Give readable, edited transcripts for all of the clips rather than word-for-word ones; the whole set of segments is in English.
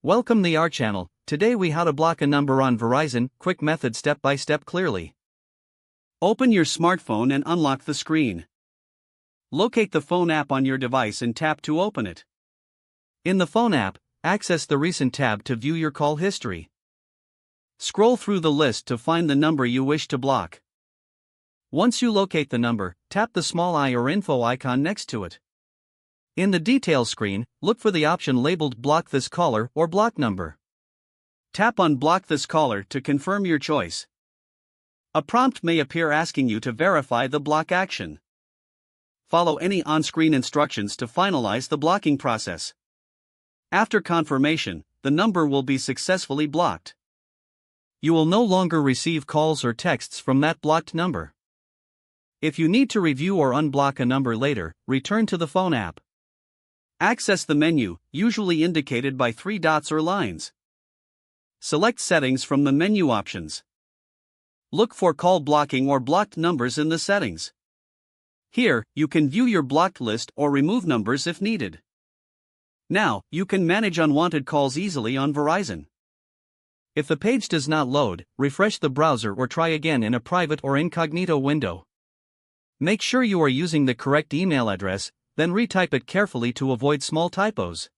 Welcome to our channel. Today we how to block a number on Verizon, quick method step by step clearly. Open your smartphone and unlock the screen. Locate the phone app on your device and tap to open it. In the phone app, access the recent tab to view your call history. Scroll through the list to find the number you wish to block. Once you locate the number, tap the small I or info icon next to it. In the details screen, look for the option labeled Block this caller or block number. Tap on Block this caller to confirm your choice. A prompt may appear asking you to verify the block action. Follow any on-screen instructions to finalize the blocking process. After confirmation, the number will be successfully blocked. You will no longer receive calls or texts from that blocked number. If you need to review or unblock a number later, return to the phone app. Access the menu, usually indicated by 3 dots or lines. Select Settings from the menu options. Look for call blocking or blocked numbers in the settings. Here, you can view your blocked list or remove numbers if needed. Now, you can manage unwanted calls easily on Verizon. If the page does not load, refresh the browser or try again in a private or incognito window. Make sure you are using the correct email address, then retype it carefully to avoid small typos.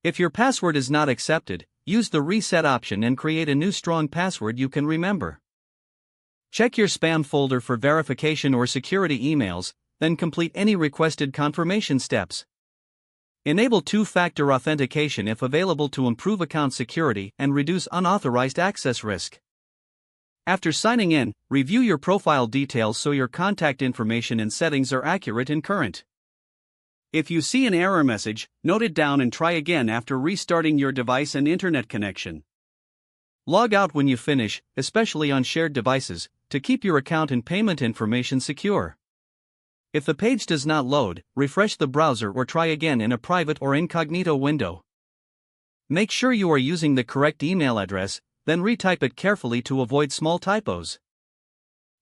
If your password is not accepted, use the reset option and create a new strong password you can remember. Check your spam folder for verification or security emails, then complete any requested confirmation steps. Enable two-factor authentication if available to improve account security and reduce unauthorized access risk. After signing in, review your profile details so your contact information and settings are accurate and current. If you see an error message, note it down and try again after restarting your device and internet connection. Log out when you finish, especially on shared devices, to keep your account and payment information secure. If the page does not load, refresh the browser or try again in a private or incognito window. Make sure you are using the correct email address, then retype it carefully to avoid small typos.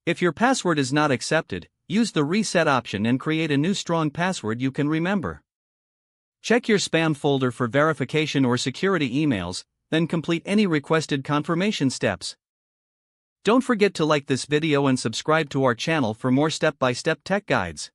If your password is not accepted, use the reset option and create a new strong password you can remember. Check your spam folder for verification or security emails, then complete any requested confirmation steps. Don't forget to like this video and subscribe to our channel for more step-by-step tech guides.